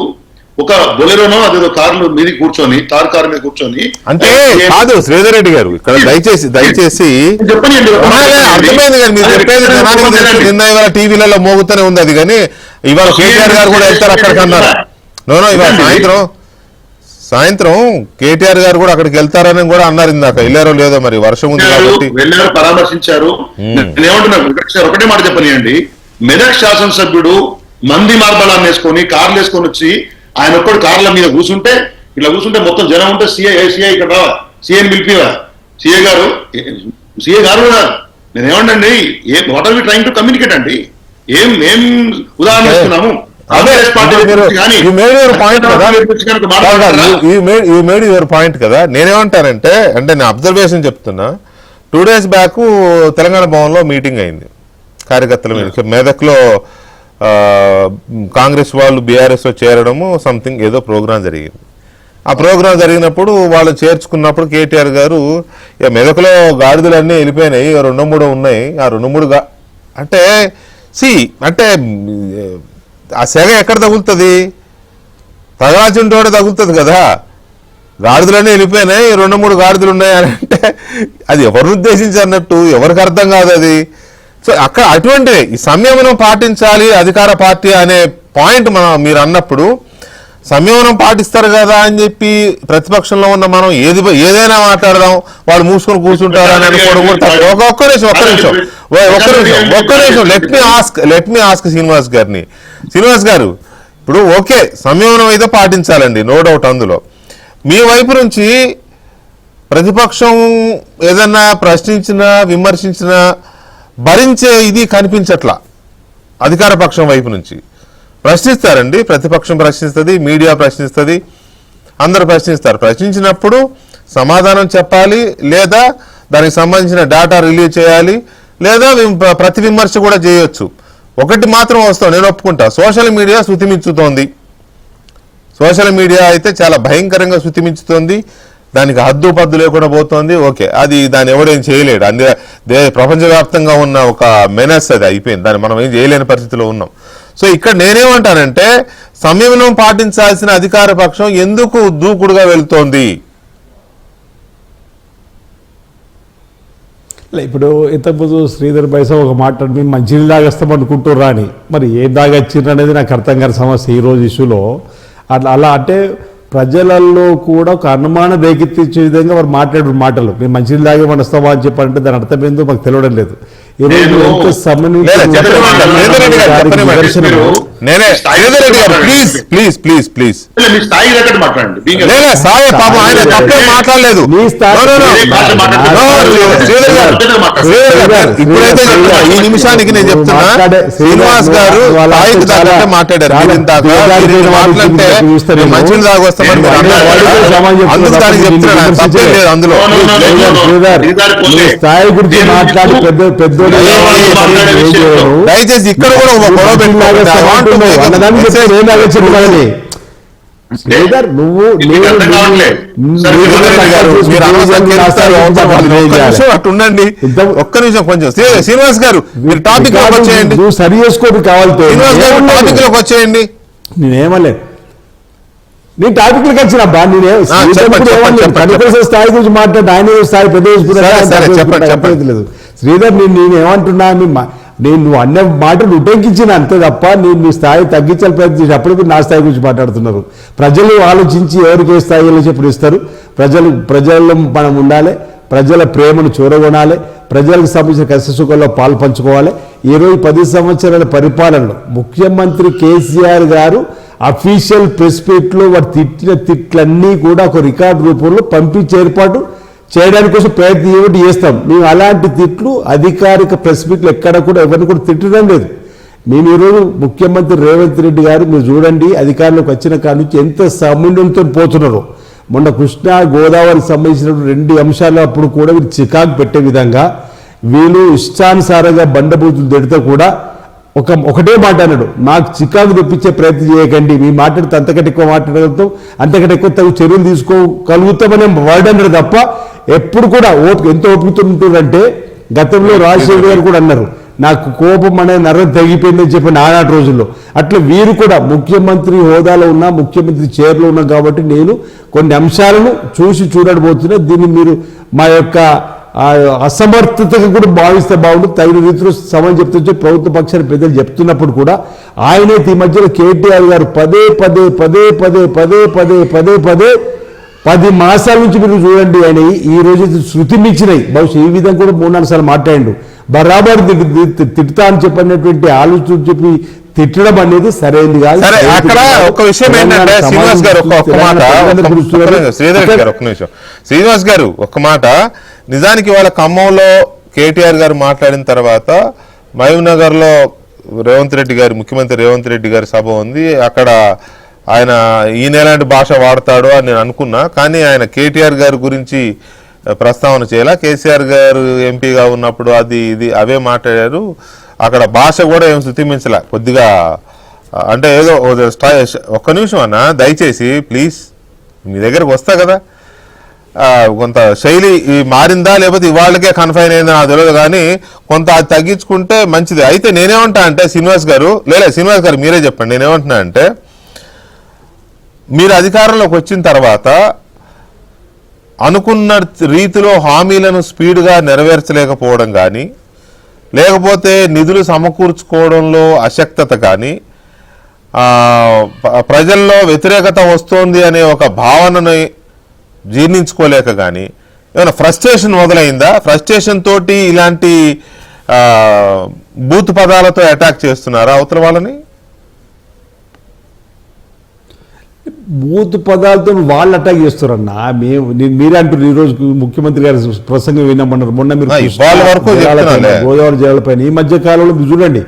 ఒక బొలెరోనో అదేదో కార్లు మీద కూర్చొని తార్ కారు మీద కూర్చొని, అంటే కాదు శ్రీధర్ రెడ్డి గారు ఇక్కడ దయచేసి చెప్పండి, అర్థమైంది కానీ మీరు చెప్పేది జనానికి తెలుసు. నిన్న ఇవాళ టీవీలలో మోగుతూనే ఉంది అది. కానీ ఇవాళ కేటీఆర్ గారు కూడా వెళ్తారు అక్కడికి అన్నారు. నోనో ఇవాళ సాయంత్రం కేటీఆర్ గారు కూడా అక్కడికి వెళ్తారని కూడా అన్నారు. ఇందాక వెళ్ళారో లేదో మరి, వర్షం ఉంది కాబట్టి వెళ్ళారు, పరామర్శించారు. నేనేమంటున్నా ఒకటే మాట చెప్పనియండి, మెదక్ శాసనసభ్యుడు మంది మార్బలాన్ని వేసుకొని కార్లు వేసుకొని వచ్చి ఆయన ఒక్కడు కార్ల మీద కూర్చుంటే ఇట్లా కూర్చుంటే మొత్తం జనం ఉంటే సిఐ ఇక్కడ రావా, సిఐని పిలిపివా, సిఐ గారు నేనేమండి what are we trying to communicate అండి, ఏం ఉదాహరణ ఇస్తున్నాము. పాయింట్ కదా. నేనేమంటానంటే నేను అబ్జర్వేషన్ చెప్తున్నా. 2 days బ్యాక్ తెలంగాణ భవన్లో మీటింగ్ అయింది కార్యకర్తల మీద. మెదక్లో కాంగ్రెస్ వాళ్ళు బీఆర్ఎస్లో చేరడము సంథింగ్ ఏదో ప్రోగ్రాం జరిగింది. ఆ ప్రోగ్రాం జరిగినప్పుడు వాళ్ళు చేర్చుకున్నప్పుడు కేటీఆర్ గారు మెదక్లో గాడిదలన్నీ వెళ్ళిపోయినాయి, 2-3 ఉన్నాయి, ఆ 2-3 అంటే అంటే ఆ సెగ ఎక్కడ తగులుతుంది? తగలాచుంటోడే తగులుతుంది కదా. గాడిదలన్నీ వెళ్ళిపోయినాయి, 2-3 గాడిదలు ఉన్నాయి అని అంటే అది ఎవరిని ఉద్దేశించి అన్నట్టు ఎవరికి అర్థం కాదు అది. సో అక్కడ అటువంటి ఈ సంయమనం పాటించాలి అధికార పార్టీ అనే పాయింట్ మీరు అన్నప్పుడు సంయమనం పాటిస్తారు కదా అని చెప్పి ప్రతిపక్షంలో ఉన్న మనం ఏదైనా మాట్లాడదాం, వాళ్ళు మూసుకొని కూర్చుంటారు అని అనుకోవడం కూడా ఒక్క నిమిషం లెట్ మీ ఆస్క్ శ్రీనివాస్ గారిని. శ్రీనివాస్ గారు, ఇప్పుడు ఓకే సంయమనం అయితే పాటించాలండి, నో డౌట్ అందులో. మీ వైపు నుంచి ప్రతిపక్షం ఏదన్నా ప్రశ్నించినా విమర్శించినా భరించే ఇది కనిపించట్లా. అధికార పక్షం వైపు నుంచి ప్రశ్నిస్తారండి, ప్రతిపక్షం ప్రశ్నిస్తుంది, మీడియా ప్రశ్నిస్తుంది, అందరూ ప్రశ్నిస్తారు. ప్రశ్నించినప్పుడు సమాధానం చెప్పాలి, లేదా దానికి సంబంధించిన డేటా రిలీజ్ చేయాలి, లేదా ప్రతి విమర్శ కూడా చేయొచ్చు. ఒకటి మాత్రం వస్తాం, నేను ఒప్పుకుంటా, సోషల్ మీడియా శృతిమించుతోంది. సోషల్ మీడియా అయితే చాలా భయంకరంగా శృతిమించుతోంది, దానికి హద్దు పద్దు లేకుండా పోతుంది. ఓకే, అది దాన్ని ఎవడేం చేయలేడు. ప్రపంచవ్యాప్తంగా ఉన్న ఒక మెనస్ అది అయిపోయింది, దాన్ని మనం ఏం చేయలేని పరిస్థితిలో ఉన్నాం. సో ఇక్కడ నేనేమంటానంటే సంయమనం పాటించాల్సిన అధికార పక్షం ఎందుకు దూకుడుగా వెళ్తోంది? ఇప్పుడు ఇంతకుముందు శ్రీధర్ బైసా ఒక మాట, మేము మంచినీళ్ళు దాగేస్తాం అనుకుంటుర్రా అని, మరి ఏం దాగచ్చిండ్రు అనేది నాకు అర్థం కాని సమస్య ఈరోజు ఇష్యూలో. అలా అంటే ప్రజలలో కూడా ఒక అనుమానం రేకెత్తించే విధంగా వారు మాట్లాడు మాటలు, మేము మంచినీళ్ళు దాగేమని వస్తావా అని చెప్పారంటే దాని అర్థం ఏందో మాకు తెలియడం లేదు. ఈరోజు ఎంత సమన్వయం నేనే శ్రీధర్ రెడ్డి గారు ప్లీజ్ ప్లీజ్ ప్లీజ్ ప్లీజ్ మీ స్థాయి తగ్గట్టు మాట్లాడండి. లేదా సాయి పాపం ఆయన తప్పే మాట్లాడలేదు. మీ స్థాయి- No, no, no. No, Sridhar గారు, శ్రీధర్ గారు, ఇప్పుడైతే చెప్తున్నా, ఈ నిమిషానికి నేను చెప్తున్నా శ్రీనివాస్ గారు స్థాయికి తగ్గట్టే మాట్లాడారు. మీరు ఇందాక మీరు మాట్లాడితే మేము మంచిని తాగొస్తామని మీరు అన్నారు కదా. అందుకు దానికి చెప్తున్నా, తప్పేం లేదు అందులో. మీ స్థాయి గురించి మాట్లాడి పెద్దోడు దయచేసి ఇక్కడ కూడా ఒక గొడవ పెట్టుకోవాలి. అన్నదాన్ని చెప్తే నేను అదే చెప్పాలని శ్రీధర్ నువ్వు అటు ఉండండి ఒక్క నిమిషం కొంచెం. శ్రీనివాస్ గారు మీరు టాపిక్ లోకి వచ్చేయండి. నువ్వు సరి చేసుకోవడం కావాలి. శ్రీనివాస్ గారు టాపిక్ లోకి వచ్చేయండి. నేనేమలేదు, నేను టాపిక్ లోకి వచ్చిన బా స్థాయి గురించి మాట్లాడి ఆయన స్థాయి పెద్ద చెప్పలేదు. శ్రీధర్ నేనేమంటున్నా, నేను నువ్వు అన్న మాటలు ఉటంకించిన అంతే తప్ప నేను మీ స్థాయి తగ్గించాలి ప్రయత్నం చేసి అప్పటికి నా స్థాయి గురించి మాట్లాడుతున్నారు. ప్రజలు ఆలోచించి ఎవరికి ఏ స్థాయిలో చెప్పి ఇస్తారు. ప్రజల్లో మనం ఉండాలి, ప్రజల ప్రేమను చూరగొనాలి, ప్రజలకు సంబంధించిన కష్టసుఖంలో పాలు పంచుకోవాలి. ఈరోజు 10 సంవత్సరాల పరిపాలనలో ముఖ్యమంత్రి కేసీఆర్ గారు అఫీషియల్ ప్రెస్ మీట్లో వారు తిట్టిన తిట్లన్నీ కూడా ఒక రికార్డు రూపంలో పంపించే ఏర్పాటు చేయడానికి కోసం ప్రయత్నం చేస్తాం. మేము అలాంటి తిట్లు అధికారిక ప్రెస్ మీట్లు ఎక్కడ కూడా ఎవరిని కూడా తిట్టడం లేదు. మేము ఈరోజు ముఖ్యమంత్రి రేవంత్ రెడ్డి గారు మీరు చూడండి అధికారంలోకి వచ్చిన కాడి నుంచి ఎంత సమన్వయంతో పోతున్నారో. మొన్న కృష్ణా గోదావరికి సంబంధించిన 2 అంశాలు అప్పుడు కూడా వీళ్ళు చికాకు పెట్టే విధంగా వీళ్ళు ఇష్టానుసారంగా బండబూతులు తిడితే కూడా ఒకటే మాట అన్నాడు, నాకు చికాకు తెప్పించే ప్రయత్నం చేయకండి, మీ మాట్లాడితే అంతకంటే ఎక్కువ మాట్లాడగలుగుతాం, అంతకంటే ఎక్కువ తగు చర్యలు తీసుకోగలుగుతామనే వర్డ్ అన్నాడు తప్ప ఎప్పుడు కూడా ఎంత ఓపుతుంటారంటే గతంలో రాజశేఖర్ గారు కూడా అన్నారు నాకు కోపం అనేది నరం తగ్గిపోయిందని చెప్పిన ఆనాటి రోజుల్లో. అట్లా వీరు కూడా ముఖ్యమంత్రి హోదాలో ఉన్నా ముఖ్యమంత్రి చైర్లో ఉన్నాం కాబట్టి నేను కొన్ని అంశాలను చూడబోతున్నా. దీన్ని మీరు మా యొక్క అసమర్థతగా కూడా భావిస్తే బాగుంటుంది. తగిన రీతిలో సమయం చెప్తుంటే ప్రభుత్వ పక్షాన్ని పెద్దలు చెప్తున్నప్పుడు కూడా ఆయనే ఈ మధ్యలో కేటీఆర్ గారు పదే 10 మాసాల నుంచి మీరు చూడండి ఆయన ఈ రోజు శృతి మించినాయి. బహుశా ఈ విధంగా కూడా 3-4 సార్లు మాట్లాడిండు. బరాబర్ తిడతా అని చెప్పినటువంటి ఆలోచన చెప్పి తిట్టడం అనేది సరైనది కాదు. అక్కడ ఒక విషయం ఏంటంటే శ్రీనివాస్ గారు శ్రీనివాస్ గారు ఒక్క మాట, నిజానికి వాళ్ళ ఖమ్మంలో కేటీఆర్ గారు మాట్లాడిన తర్వాత మహబూబ్నగర్ లో ముఖ్యమంత్రి రేవంత్ రెడ్డి గారి సభ ఉంది. అక్కడ ఆయన ఈయన ఎలాంటి భాష వాడతాడో అని నేను అనుకున్నా, కానీ ఆయన కేటీఆర్ గారి గురించి ప్రస్తావన చేయాల. కేసీఆర్ గారు ఎంపీగా ఉన్నప్పుడు అది ఇది అవే మాట్లాడారు. అక్కడ భాష కూడా ఏం శృతిమించలే కొద్దిగా. అంటే ఏదో ఒక్క నిమిషం అన్న దయచేసి ప్లీజ్, మీ దగ్గరకు వస్తా కదా, కొంత శైలి మారిందా లేకపోతే ఇవాళకే కన్ఫైన్ అయిందా నాకు తెలియదు, కానీ కొంత అది తగ్గించుకుంటే మంచిది. అయితే నేనేమంటా అంటే శ్రీనివాస్ గారు మీరే చెప్పండి. నేనేమంటున్నా అంటే మీరు అధికారంలోకి వచ్చిన తర్వాత అనుకున్న రీతిలో హామీలను స్పీడ్గా నెరవేర్చలేకపోవడం కానీ, లేకపోతే నిధులు సమకూర్చుకోవడంలో అశక్తత కానీ, ప్రజల్లో వ్యతిరేకత వస్తోంది అనే ఒక భావనని జీర్ణించుకోలేక కానీ ఏమైనా ఫ్రస్ట్రేషన్ మొదలైందా? ఫ్రస్ట్రేషన్ తోటి ఇలాంటి బూత్ పదాలతో అటాక్ చేస్తున్నారా అవతల వాళ్ళని? బూత్ పదాలతో వాళ్ళు అటాక్ చేస్తారన్న. మీరే అంటారు ఈరోజు ముఖ్యమంత్రి గారి ప్రసంగం విన్నామన్నారు. మొన్న మీరు గోదావరి జిల్లాలపైన ఈ మధ్య కాలంలో చూడండి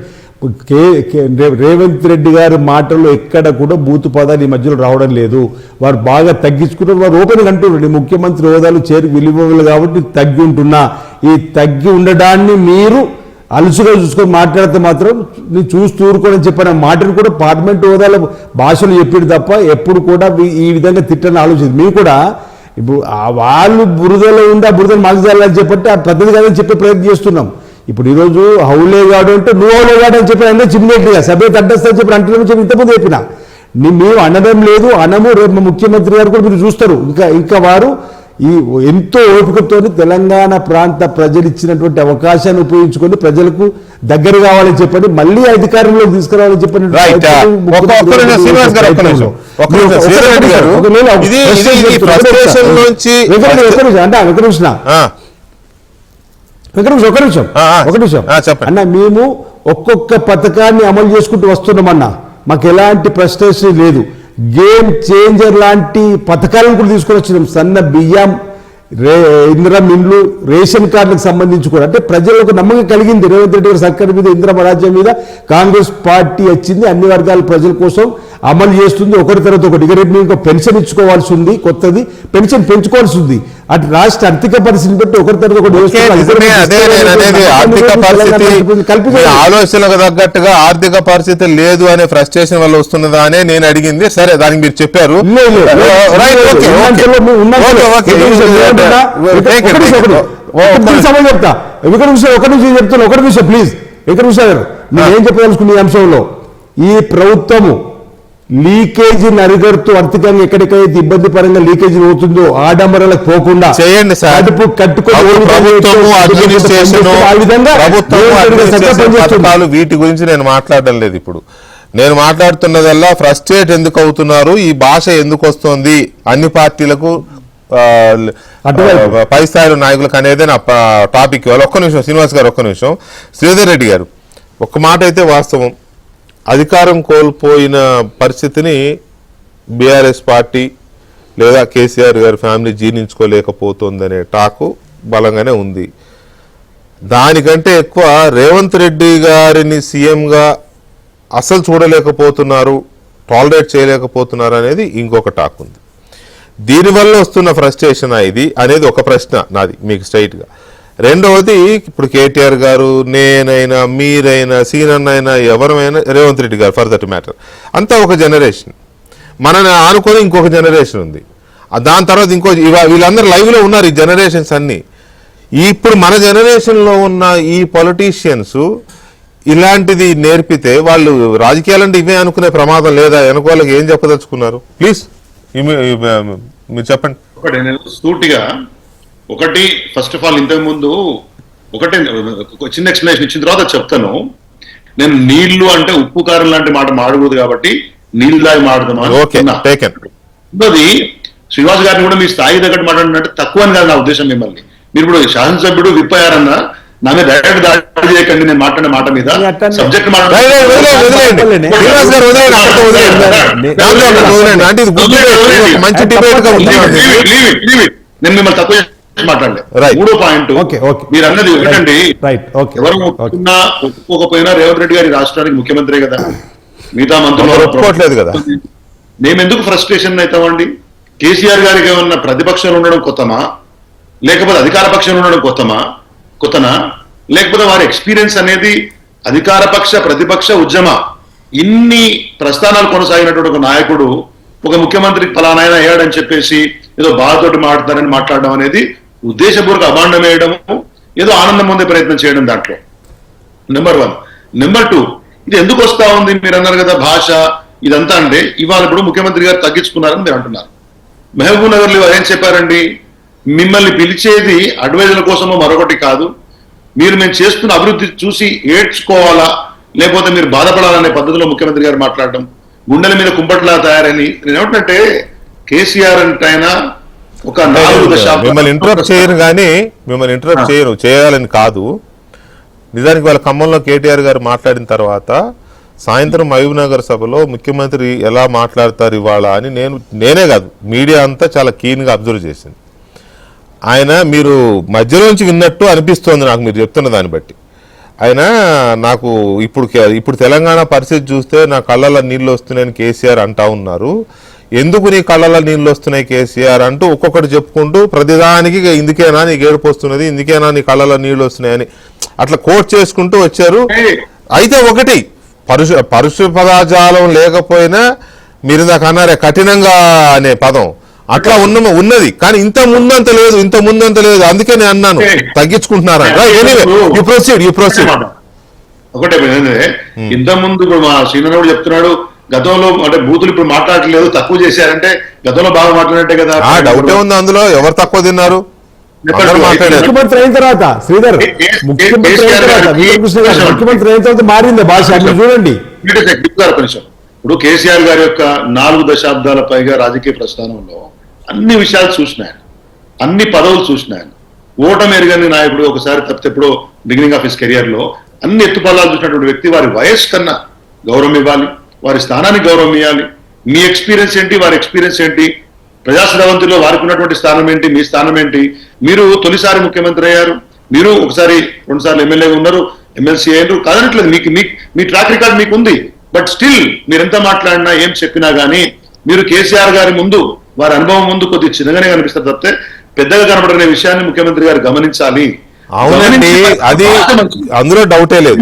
రేవంత్ రెడ్డి గారి మాటల్లో ఎక్కడ కూడా బూత్ పదాలు ఈ మధ్యలో రావడం లేదు. వారు బాగా తగ్గించుకున్నారు. వారు ఓపెన్ అంటున్నారు ముఖ్యమంత్రి హోదాలు చేరికి విలువలు కాబట్టి తగ్గి ఉంటున్నా. ఈ తగ్గి ఉండడాన్ని మీరు అలుసుగా చూసుకొని మాట్లాడితే మాత్రం నేను చూస్తూ ఊరుకోని చెప్పిన మాటను కూడా పార్లమెంట్ హోదాల భాషలు చెప్పాడు తప్ప ఎప్పుడు కూడా ఈ విధంగా తిట్టని ఆలోచించి మేము కూడా ఇప్పుడు వాళ్ళు బురదలో ఉండి ఆ బురదలు మాకు చేయాలని చెప్పంటే ఆ పద్ధతి కాదని చెప్పే ప్రయత్నం చేస్తున్నాం. ఇప్పుడు ఈరోజు హౌలేగాడు అంటే నువ్వు హౌలేగాడు అని చెప్పి అన్నీ చిమ్మినట్టుగా సభ్య తడ్డస్తా చెప్పి అంటున్నామని చెప్పి ఇంతకుముందు చెప్పిన మేము అనడం లేదు అనము. రేపు ముఖ్యమంత్రి గారు కూడా మీరు చూస్తారు. ఇంకా వారు ఈ ఎంతో ఓపికతో తెలంగాణ ప్రాంత ప్రజలు ఇచ్చినటువంటి అవకాశాన్ని ఉపయోగించుకొని ప్రజలకు దగ్గర కావాలని చెప్పండి, మళ్ళీ అధికారంలోకి తీసుకురావాలని చెప్పండి. ఒక నిమిషం అన్న, మేము ఒక్కొక్క పథకాన్ని అమలు చేసుకుంటూ వస్తున్నామన్నా. మాకు ఎలాంటి ఫ్రస్ట్రేషన్ లేదు. గేమ్ చేంజర్ లాంటి పథకాలను కూడా తీసుకొని వచ్చినాం. సన్న బియ్యం, ఇందిరా మిన్లు, రేషన్ కార్డులకు సంబంధించి కూడా అంటే ప్రజలకు నమ్మకం కలిగింది. రేవంత్ రెడ్డి గారి సర్కార్ మీద, ఇందిరా రాజ్యం మీద కాంగ్రెస్ పార్టీ వచ్చింది, అన్ని వర్గాల ప్రజల కోసం అమలు చేస్తుంది, ఒకటి తర్వాత ఒకటి. ఇక రేపు మీకు పెన్షన్ ఇచ్చుకోవాల్సి ఉంది, కొత్తది పెన్షన్ పెంచుకోవాల్సి ఉంది. అటు రాష్ట్ర ఆర్థిక పరిస్థితిని బట్టి ఒకటి తర్వాత ఒకటి ఆలోచనకు తగ్గట్టుగా ఆర్థిక పరిస్థితి లేదు అనే ఫ్రస్ట్రేషన్ వల్ల వస్తున్నదా అనే నేను అడిగింది. సరే, దానికి మీరు చెప్పారు. చెప్తా ఒకటి నిమిషం చెప్తాను, ఒకటి నిమిషం ప్లీజ్. ఇక్కడ నిమిషం నేను ఏం చెప్పదలుచుకున్న ఈ అంశంలో, ఈ ప్రభుత్వము లీకేజీని అరిగడుతూ ఆర్థికంగా ఎక్కడికైతే ఇబ్బంది పరంగా లీకేజీ అవుతుందో ఆడంబరాలకు పోకుండా చేయండి సార్. కడుపు కట్టుకొని వీటి గురించి నేను మాట్లాడడం లేదు. ఇప్పుడు నేను మాట్లాడుతున్నదల్లా ఫ్రస్ట్రేట్ ఎందుకు అవుతున్నారు, ఈ భాష ఎందుకు వస్తుంది అన్ని పార్టీలకు, పై స్థాయి నాయకులకు అనేది నా టాపిక్. ఒక్క నిమిషం శ్రీనివాస్ గారు, ఒక్క నిమిషం. శ్రీధర్ రెడ్డి గారు, ఒక్క మాట అయితే వాస్తవం, అధికారం కోల్పోయిన పరిస్థితిని బీఆర్ఎస్ పార్టీ లేదా కేసీఆర్ గారి ఫ్యామిలీ జీర్ణించుకోలేకపోతుందనే టాకు బలంగానే ఉంది. దానికంటే ఎక్కువ రేవంత్ రెడ్డి గారిని సీఎంగా అసలు చూడలేకపోతున్నారు, టాలరేట్ చేయలేకపోతున్నారు అనేది ఇంకొక టాక్ ఉంది. దీనివల్ల వస్తున్న ఫ్రస్ట్రేషన్ ఇది అనేది ఒక ప్రశ్న నాది మీకు స్ట్రైట్గా. రెండవది, ఇప్పుడు కేటీఆర్ గారు, నేనైనా, మీరైనా, సీనన్నైనా, ఎవరైనా, రేవంత్ రెడ్డి గారు ఫర్ దట్ మ్యాటర్, అంతా ఒక జనరేషన్. మనని ఆనుకొని ఇంకొక జనరేషన్ ఉంది. దాని తర్వాత ఇంకో వీళ్ళందరూ లైవ్లో ఉన్నారు ఈ జనరేషన్స్ అన్నీ. ఇప్పుడు మన జనరేషన్లో ఉన్న ఈ పొలిటీషియన్స్ ఇలాంటిది నేర్పితే వాళ్ళు రాజకీయాలంటే ఇవే అనుకునే ప్రమాదం లేదా? వెనుకోళ్ళకి ఏం చెప్పదలుచుకున్నారు? ప్లీజ్ మీరు చెప్పండి. సూటిగా ఒకటి, ఫస్ట్ ఆఫ్ ఆల్ ఇంతకు ముందు ఒకటే చిన్న ఎక్స్ప్లెనేషన్ ఇచ్చిన తర్వాత చెప్తాను. నేను నీళ్లు అంటే ఉప్పు కారం లాంటి మాట మాడకూడదు కాబట్టి నీళ్ళు దాగి మాడదామా. రెండోది, శ్రీనివాస్ గారిని కూడా మీ స్థాయి తగ్గట్టు మాట్లాడినట్టు తక్కువ అని కాదు నా ఉద్దేశం. మిమ్మల్ని మీరు ఇప్పుడు శాసనసభ్యుడు విప్పయారన్నా నా మీద డైరెక్ట్ దాడి చేయకండి. నేను మాట్లాడిన మాట మీద సబ్జెక్ట్ నేను మిమ్మల్ని తక్కువ మాట్లాడలేదు. మూడో పాయింట్ మీరు అన్నది ఒకటండి, ఎవరు ఒప్పుకున్నా ఒప్పుకోకపోయినా రేవంత్ రెడ్డి గారి రాష్ట్రానికి ముఖ్యమంత్రి కదా, మిగతా మంత్రులు ఒప్పుకోవట్లేదు కదా. మేమెందుకు ఫ్రస్ట్రేషన్ అవుతామండి? కేసీఆర్ గారికి ఏమన్నా ప్రతిపక్షంలో ఉండడం కొత్తమా, లేకపోతే అధికార పక్షంలో ఉండడం కొత్తనా, లేకపోతే వారి ఎక్స్పీరియన్స్ అనేది అధికార పక్ష ప్రతిపక్ష ఉద్యమ ఇన్ని ప్రస్థానాలు కొనసాగినటువంటి ఒక నాయకుడు ఒక ముఖ్యమంత్రికి ఫలానాయన అయ్యాడని చెప్పేసి ఏదో బాధతోటి మాట్లాడతారని మాట్లాడడం అనేది ఉద్దేశపూర్వక అభాండం వేయడము, ఏదో ఆనందం పొందే ప్రయత్నం చేయడం దాంట్లో నెంబర్ 1. నెంబర్ 2, ఇది ఎందుకు వస్తా ఉంది మీరు అన్నారు కదా భాష ఇదంతా అంటే, ఇవాళ ఇప్పుడు ముఖ్యమంత్రి గారు తగ్గించుకున్నారని మీరు అంటున్నారు. మహబూబ్ నగర్ లో ఏం చెప్పారండి, మిమ్మల్ని పిలిచేది అడ్వైజర్ల కోసమో మరొకటి కాదు, మీరు మేము చేస్తున్న అభివృద్ధి చూసి ఏడ్చుకోవాలా లేకపోతే మీరు బాధపడాలనే పద్ధతిలో ముఖ్యమంత్రి గారు మాట్లాడడం గుండెల మీద కుంపట్లా తయారని. నేను ఏమంటే కేసీఆర్ అంటే ఆయన ఒక 4 దశాబ్దాలు మిమ్మల్ని ఇంటరప్ట్ చేయను, కానీ మిమ్మల్ని ఇంటరప్ట్ చేయను చేయాలని కాదు. నిజానికి వాళ్ళ ఖమ్మంలో కేటీఆర్ గారు మాట్లాడిన తర్వాత సాయంత్రం మహబూబ్ నగర్ సభలో ముఖ్యమంత్రి ఎలా మాట్లాడతారు ఇవాళ అని నేనే కాదు మీడియా అంతా చాలా కీన్గా అబ్జర్వ్ చేసింది. ఆయన మీరు మధ్యలోంచి విన్నట్టు అనిపిస్తోంది నాకు మీరు చెప్తున్న దాన్ని బట్టి. ఆయన నాకు ఇప్పుడు తెలంగాణ పరిస్థితి చూస్తే నా కళ్ళల్లో నీళ్ళు వస్తున్నాయని కేసీఆర్ అంటా ఉన్నారు. ఎందుకు నీ కళ్ళల్లో నీళ్ళు వస్తున్నాయి కేసీఆర్ అంటూ ఒక్కొక్కటి చెప్పుకుంటూ ప్రతిదానికి ఇందుకేనా నీకు ఏడుపు వస్తున్నది, ఇందుకేనా నీ కళ్ళల్లో నీళ్ళు వస్తున్నాయని అట్లా కోట్ చేసుకుంటూ వచ్చారు. అయితే ఒకటి పరుష పదజాలం లేకపోయినా మీరు నాకు అన్నారే కఠినంగా అనే పదం అట్లా ఉన్నది, కానీ ఇంత ముందంత లేదు. అందుకే నేను అన్నాను తగ్గించుకుంటున్నారా. ఒకటే ఇంత ముందు ఇప్పుడు మా శ్రీనగర్ చెప్తున్నాడు గతంలో అంటే బూతులు ఇప్పుడు మాట్లాడట్లేదు తక్కువ చేశారంటే గతంలో బాగా మాట్లాడినట్టే కదా. డౌటే ఉంది అందులో, ఎవరు తక్కువ తిన్నారు? ముఖ్యమంత్రి అయిన తర్వాత శ్రీధర్ ముఖ్యమంత్రి అయిన తర్వాత మారింది భాష చూడండి. ఇప్పుడు కేసీఆర్ గారి యొక్క 4 దశాబ్దాల పైగా రాజకీయ ప్రస్థానంలో అన్ని విషయాలు చూసినాయన, అన్ని పదవులు చూసినాయన. ఓటమి ఎరగని నాయకుడు ఒకసారి తప్పితే బిగినింగ్ ఆఫ్ హిస్ కెరియర్ లో అన్ని ఎత్తుపల్లాలు చూసినటువంటి వ్యక్తి. వారి వయస్సు కన్నా గౌరవం ఇవ్వాలి, వారి స్థానానికి గౌరవం ఇవ్వాలి. మీ ఎక్స్పీరియన్స్ ఏంటి, వారి ఎక్స్పీరియన్స్ ఏంటి, ప్రజాస్రవంతిలో వారికి ఉన్నటువంటి స్థానం ఏంటి, మీ స్థానం ఏంటి. మీరు తొలిసారి ముఖ్యమంత్రి అయ్యారు, మీరు ఒకసారి 2 సార్లు ఎమ్మెల్యే ఉన్నారు, ఎమ్మెల్సీ అయ్యారు, కాదనట్లేదు. మీ ట్రాక్ రికార్డ్ మీకు ఉంది. బట్ స్టిల్ మీరు ఎంత మాట్లాడినా ఏం చెప్పినా గానీ మీరు కేసీఆర్ గారి ముందు, వారి అనుభవం ముందు కొద్దిగా చిన్నగానే కనిపిస్తారు తప్పితే పెద్దగా కనబడనే విషయాన్ని ముఖ్యమంత్రి గారు గమనించాలి. అవునండి, అది అందులో డౌటే లేదు.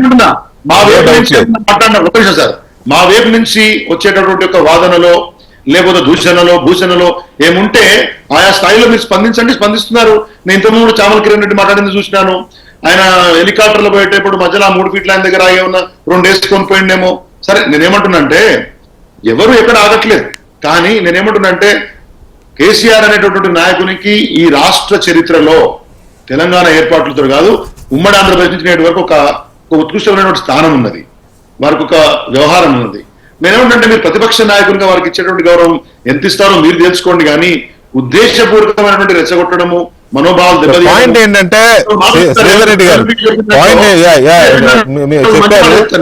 మా వైపు నుంచి మాట్లాడిన ఒక నిమిషం సార్, మా వైపు నుంచి వచ్చేటటువంటి ఒక వాదనలో లేకపోతే భూషణలో ఏముంటే ఆయా స్థాయిలో మీరు స్పందించండి, స్పందిస్తున్నారు. నేను ఇంతకుముందు చామల కిరణ్ రెడ్డి మాట్లాడింది చూసినాను. ఆయన హెలికాప్టర్లో పోయేటప్పుడు మధ్యలో 3 ఫీట్ల ఆయన దగ్గర ఆగే ఉన్న 2 వేసుకొని పోయిండేమో. సరే, నేనేమంటున్నానంటే ఎవరు ఎక్కడ ఆగట్లేదు, కానీ నేనేమంటున్నానంటే కేసీఆర్ అనేటటువంటి నాయకునికి ఈ రాష్ట్ర చరిత్రలో తెలంగాణ ఏర్పాట్లతో కాదు, ఉమ్మడి ఆంధ్రప్రదేశ్ నుంచి నేటి వరకు ఒక ఉత్కృష్టమైనటువంటి స్థానం ఉన్నది, వారికి ఒక వ్యవహారం ఉన్నది. నేనేమంటే మీరు ప్రతిపక్ష నాయకునిగా వారికి ఇచ్చేటువంటి గౌరవం ఎంత ఇస్తారో మీరు తెలుసుకోండి, కానీ ఉద్దేశపూర్వకమైనటువంటి రెచ్చగొట్టడము, మనోభావాలు పాయింట్ ఏంటంటే శ్రీధర్ రెడ్డి గారు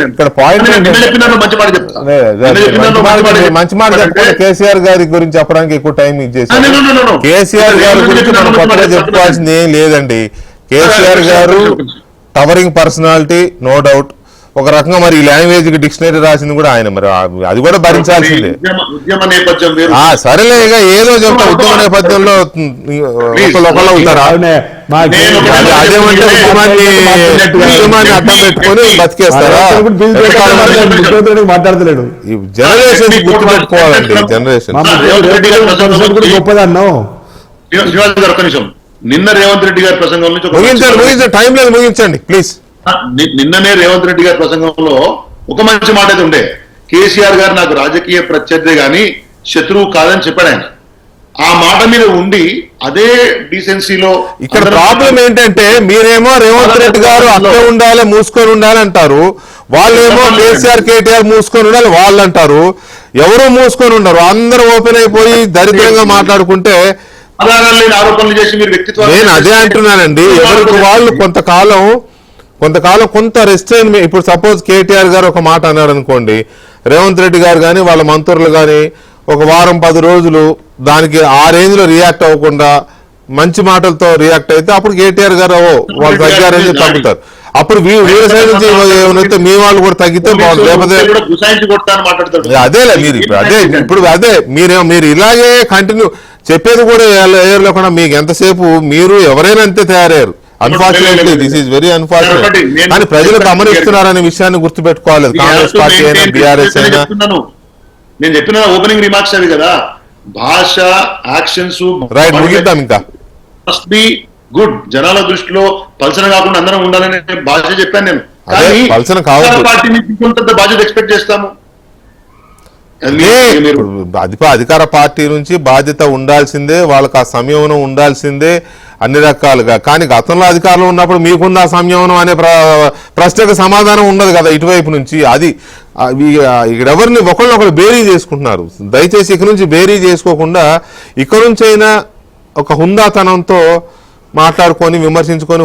ఇక్కడ పాయింట్ మంచి మాట చెప్పుకోండి. కేసీఆర్ గారి గురించి చెప్పడానికి ఎక్కువ టైం ఇచ్చేసారు. కేసీఆర్ గారి గురించి మనం కొత్తగా చెప్పుకోవాల్సింది ఏం లేదండి. కేసీఆర్ గారు టవరింగ్ పర్సనాలిటీ, నో డౌట్. ఒక రకంగా మరి లాంగ్వేజ్ కి డిక్షనరీ రాసింది కూడా ఆయన, మరి అది కూడా భరించాల్సిందే. సరేలే, ఇక ఏదో చెప్తా ఉద్యమ నేపథ్యంలో ఒకళ్ళు అవుతారా? అదేమంటే ఉద్యమాన్ని అడ్డం పెట్టుకొని బతికేస్తారా? మాట్లాడతలేడు. జనరేషన్ గుర్తుపెట్టుకోవాలండి. జనరేషన్ గొప్పదన్నావు. నిన్న రేవంత్ రెడ్డి గారి ప్రసంగం నుంచి ముగించండి, టైం లేదు, ముగించండి ప్లీజ్. నిన్ననే రేవంత్ రెడ్డి గారి ప్రసంగంలో ఒక మంచి మాట అయితే ఉండే, కేసీఆర్ గారు నాకు రాజకీయ ప్రత్యర్థి గాని శత్రువు కాదని చెప్పాడు ఆయన. ఆ మాట మీద ఉండి అదే డీసెన్సీలో ఇక్కడ ప్రాబ్లం ఏంటంటే మీరేమో రేవంత్ రెడ్డి గారు అట్లే ఉండాలి, మూసుకొని ఉండాలి అంటారు, వాళ్ళేమో కేసీఆర్ కేటీఆర్ మూసుకొని ఉండాలి వాళ్ళు అంటారు. ఎవరు మూసుకొని ఉండరు, అందరూ ఓపెన్ అయిపోయి దరిద్రంగా మాట్లాడుకుంటే ఆరోపణలు చేసి మీరు వ్యక్తిత్వం. నేను అదే అంటున్నానండి, ఎవరికి వాళ్ళు కొంతకాలం కొంత రెస్ట్రైన్. ఇప్పుడు సపోజ్ కేటీఆర్ గారు ఒక మాట అన్నాడు అనుకోండి, రేవంత్ రెడ్డి గారు కానీ వాళ్ళ మంత్రులు కానీ ఒక వారం 10 రోజులు దానికి ఆ రేంజ్ లో రియాక్ట్ అవ్వకుండా మంచి మాటలతో రియాక్ట్ అయితే అప్పుడు కేటీఆర్ గారు వాళ్ళు తగ్గారని తగ్గుతారు. అప్పుడు వీళ్ళ సైడ్ నుంచి ఏమైతే మీ వాళ్ళు కూడా తగ్గితే బాగుంది. లేకపోతే అదేలే మీరు ఇప్పుడు అదే మీరు ఇలాగే కంటిన్యూ చెప్పేది కూడా లేకుండా మీకు ఎంతసేపు మీరు ఎవరైనా అంతే తయారయ్యారు. Unfortunately this is very unfortunate. కానీ ప్రజలు గమనిస్తున్నారనే విషయాన్ని గుర్తుపెట్టుకోవాలి. కాంగ్రెస్ పార్టీ అయినా బీఆర్ఎస్ అయినా. నేను చెప్పిన ఓపెనింగ్ రిమార్క్స్ అవి కదా, భాష, యాక్షన్స్ రైట్. ముగిద్దాం ఇంకా. Must be good. జనాల దృష్టిలో పల్సన కాకుండా అందరం ఉండాలనే భాష చెప్పాను నేను. కానీ పల్సన కావాలి పార్టీ నుంచి బాధ్యత ఎక్స్పెక్ట్ చేస్తాము. అధికార పార్టీ నుంచి బాధ్యత ఉండాల్సిందే, వాళ్ళకి ఆ సంయమనం ఉండాల్సిందే అన్ని రకాలుగా. కానీ గతంలో అధికారంలో ఉన్నప్పుడు మీకున్న సంయమనం అనే ప్రశ్నకు సమాధానం ఉండదు కదా ఇటువైపు నుంచి. అది ఇక్కడెవరిని ఒకళ్ళొకరు బేరీ చేసుకుంటున్నారు. దయచేసి ఇక నుంచి బేరీ చేసుకోకుండా ఇక నుంచైనా ఒక హుందాతనంతో మాట్లాడుకొని విమర్శించుకొని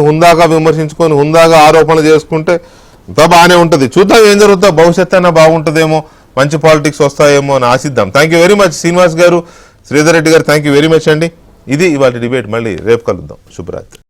హుందాగా ఆరోపణలు చేసుకుంటే అంతా బాగానే ఉంటుంది. చూద్దాం ఏం జరుగుతుందో, భవిష్యత్తు అయినా బాగుంటుందేమో, మంచి పాలిటిక్స్ వస్తాయేమో అని ఆశిద్దాం. Thank you very much Srinivas గారు, శ్రీధర్ రెడ్డి గారు, థ్యాంక్ యూ వెరీ మచ్ అండి. ఇది ఇవాళ డిబేట్. మళ్ళీ రేపు కలుద్దాం. శుభరాత్రి.